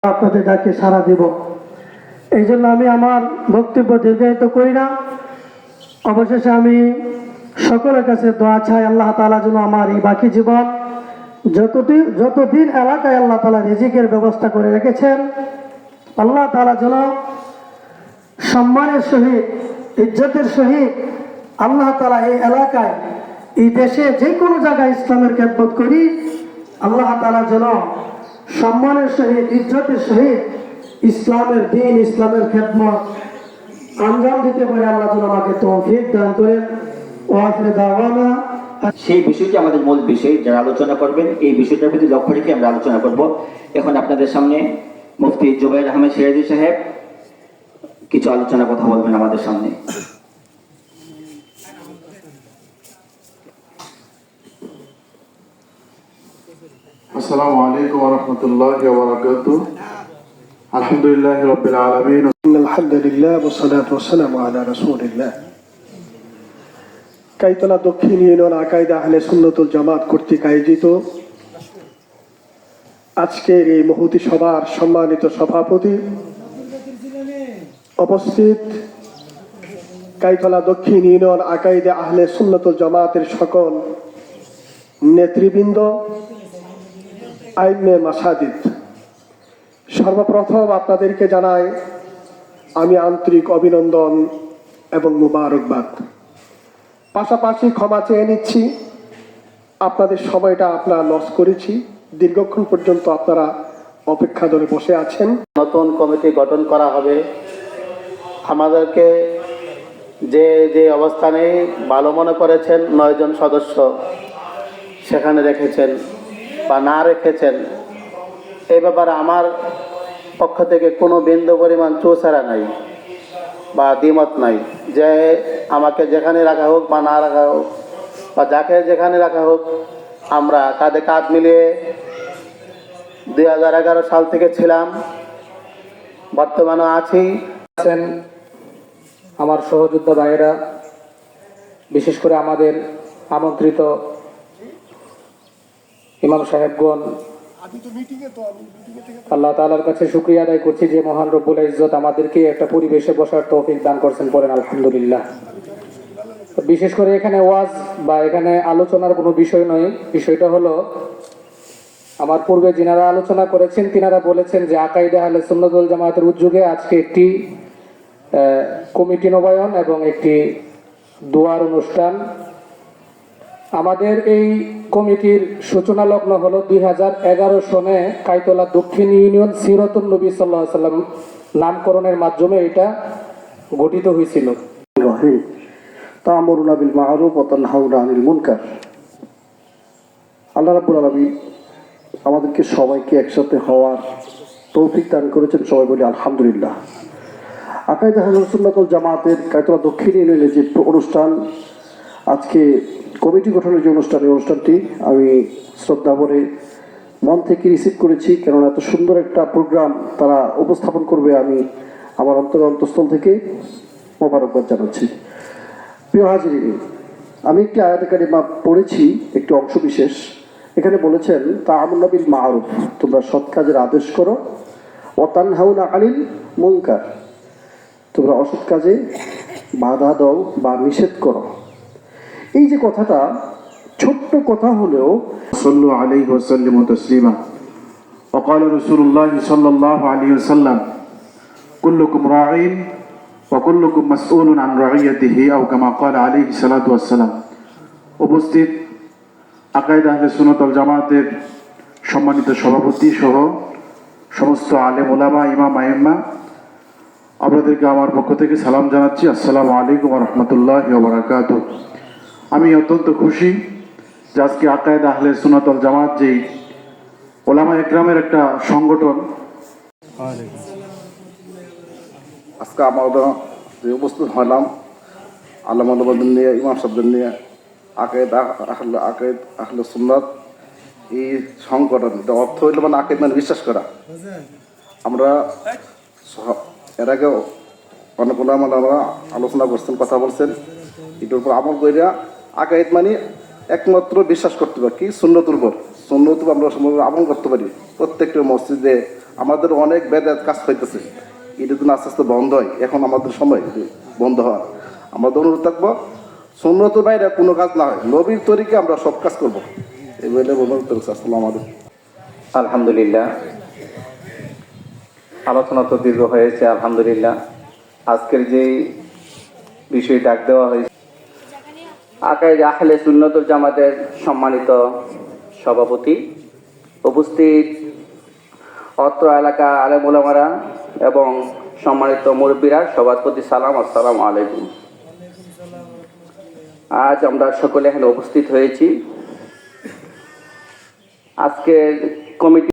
আপনাদের ডাকে সাড়া দিব। এই জন্য আমি আমার বক্তব্য দীর্ঘায়িত করি না। অবশেষে আমি সকলের কাছে দোয়া চাই, আল্লাহ তাআলা যেন আমার এই বাকি জীবন যতদিন এলাকায় আল্লাহ তাআলা রিজিকের ব্যবস্থা করে রেখেছেন, আল্লাহ তাআলা যেন সম্মানের সহিত ইজ্জতের সহিত আল্লাহ তাআলা এই এলাকায়, এই দেশে যে কোনো জায়গায় ইসলামের খেদমত করি, আল্লাহ তাআলা যেন সম্মানের সহিত ইজ্জতের সহিত ইসলামের দিন, ইসলামের খেদমত আঞ্জাম দিতে পারে। আল্লাহ যেন আমাকে তৌফিক দান করেন। ওয়াখির দাওয়ানা। সেই বিষয়টি আমাদের মূল বিষয়, যারা আলোচনা করবেন এই বিষয়টার প্রতি লক্ষ্য রেখে আমরা আলোচনা করব। এখন আপনাদের সামনে মুফতি জুবাইর আহমেদ সিরাজি সাহেব কিছু আলোচনা কথা বলবেন আমাদের সামনে। আসসালামু আলাইকুম ওয়া রাহমাতুল্লাহি ওয়া বারাকাতুহু। আলহামদুলিল্লাহি রাব্বিল আলামিন। আলহামদুলিল্লাহ ওয়া সালাতু ওয়া সালামু আলা রাসূলিল্লাহ। কাইতলা দক্ষিণ ইউনিয়ন আকাইদা আহলে সুন্নাতুল জামাত কর্তৃক আয়োজিত আজকের এই মহতি সভার সম্মানিত সভাপতি, উপস্থিত কাইতলা দক্ষিণ ইউনিয়ন আকাইদা আহলে সুন্নাতুল জামাতের সকল নেতৃবৃন্দ, আইমে মাসাজিদ, সর্বপ্রথম আপনাদেরকে জানাই আমি আন্তরিক অভিনন্দন এবং মুবারকবাদ। পাশাপাশি ক্ষমা চেয়ে নিচ্ছি, আপনাদের সময়টা আপনারা লস করেছি, দীর্ঘক্ষণ পর্যন্ত আপনারা অপেক্ষা ধরে বসে আছেন। নতুন কমিটি গঠন করা হবে। আমাদেরকে যে যে অবস্থানে ভালো মনে করেছেন 9 জন সদস্য সেখানে রেখেছেন বা না রেখেছেন, এই ব্যাপারে আমার পক্ষ থেকে কোনো বিন্দু পরিমাণ চৌচারা নাই বা দ্বিমত নাই, যে আমাকে যেখানে রাখা হোক বা না রাখা হোক বা যাকে যেখানে রাখা হোক, আমরা কাঁধে কাঁধ মিলিয়ে 2011 সাল থেকে ছিলাম, বর্তমানে আছি। আমার সহযোদ্ধা ভাইয়েরা, বিশেষ করে আমাদের আমন্ত্রিত ইমাম সাহেবগণ, আল্লাহ তাআলার কাছে শুকরিয়া আদায় করছি যে মহান রব্বুল ইজ্জত আমাদেরকে একটা পরিবেশে বসার তৌফিক দান করছেন, পড়েন আলহামদুলিল্লাহ। বিশেষ করে এখানে ওয়াজ বা এখানে আলোচনার কোনো বিষয় নয়, বিষয়টা হলো আমার পূর্বে যিনারা আলোচনা করেছেন তিনারা বলেছেন যে আকাইদা আহলে সুন্নাত ওয়াল জামাতের উদ্যোগে আজকে একটি কমিটি নবায়ন এবং একটি দোয়ার অনুষ্ঠান। আমাদের এই কমিটির সূচনা লগ্ন হলো 2011 সনে কাইতলা দক্ষিণ ইউনিয়ন সিরাতুন নবী সাল্লাল্লাহু আলাইহি সাল্লাম নামকরণের মাধ্যমে এটা গঠিত হয়েছিল। তা'মুরুনা বিল মা'রুফ ওয়া তানহাউনা আনিল মুনকার। আল্লাহ রাব্বুল আলামিন আমাদেরকে সবাইকে একসাথে হওয়ার তৌফিক দান করেছেন, সবাই বলি আলহামদুলিল্লাহ। আকাইদা আহলে সুন্নাত ওয়াল জামাতের কাইতলা দক্ষিণ ইউনিয়নের যে অনুষ্ঠান, আজকে কমিটি গঠনের যে অনুষ্ঠানটি আমি শ্রদ্ধা ভরে মন থেকে রিসিভ করেছি, কেননা এত সুন্দর একটা প্রোগ্রাম তারা উপস্থাপন করবে, আমি আমার অন্তঃস্থল থেকে মোবারকবাদ জানাচ্ছি। প্রিয় হাজিরিন, আমি একটি আয়াতে কারিমা পড়েছি, একটি অংশ বিশেষ। এখানে বলেছেন তা'মুরুনা বিল মা'রুফ, তোমরা সৎ কাজের আদেশ করো, ওয়া তানহাউনা আনিল মুনকার, তোমরা অসৎ কাজে বাধা দাও বা নিষেধ করো। এই যে কথাটা ছোট্ট কথা হলেও সাল্লু আলাইহি ওয়া সাল্লিমু তাসলিমা। ওয়া ক্বালা রাসূলুল্লাহ সাল্লাল্লাহু আলাইহি ওয়াসাল্লাম কুল্লুকুম রাঈন ওয়া কুল্লুকুম মাসউলুন আন রাঈয়াতিহি আও কামা ক্বালা আলাইহি সালাতু ওয়াস সালাম। উপস্থিত আকাইদা আহলে সুন্নাত ওয়াল জামাতের সম্মানিত সভাপতি সহ সমস্ত আলেম ওলামা, ইমাম আইম্মা, আপনাদেরকে আমার পক্ষ থেকে সালাম জানাচ্ছি। আসসালামু আলাইকুম ওয়া রাহমাতুল্লাহি ওয়া বারাকাতুহু। আমি অত্যন্ত খুশি যে আজকে আকাইদা আহলে সুন্নাত ওয়াল জামাত যেই ওলামা একরামের একটা সংগঠন, আজকে আমরা যে উপস্থিত হলাম আল্লামা নিয়ে, ইমাম সাহেবদের নিয়ে, আকাইদা আহলে সুন্নাত এই সংগঠন, এটা অর্থ হইল মানে আকাইদ মানে বিশ্বাস করা। আমরা এর আগেও অনেক ওলামারা আলোচনা করছেন, কথা বলছেন, এটার উপর আমল করিয়া আকাইদ মানে একমাত্র বিশ্বাস করতে পারি কি সুন্নতুর উপর আমরা আমল করতে পারি। প্রত্যেকটা মসজিদে আমাদের অনেক বেদাত কাজ হইতেছে, এটা যদি আস্তে আস্তে বন্ধ হয়, এখন আমাদের সময় এটি বন্ধ হওয়ার। আমাদের অনুরোধ থাকবো সুন্নতের বাইরে কোনো কাজ না হয়, নবীর তরিকে আমরা সব কাজ করবো, এই বলে অনুরোধ করছি। আসসালামু আলাইকুম। আলহামদুলিল্লাহ, আলোচনা তো দীর্ঘ হয়েছে। আলহামদুলিল্লাহ, আজকের যে বিষয় ডাক দেওয়া হয়েছে, আকায়েদ আহলে সুন্নাতুল জামাতের সম্মানিত সভাপতি, উপস্থিত অত্র এলাকা আলেম ওলামারা এবং সম্মানিত মুরব্বীরা, সবার প্রতি সালাম, আসসালামু আলাইকুম। আজ আমরা সকলে এখানে উপস্থিত হয়েছি আজকের কমিটি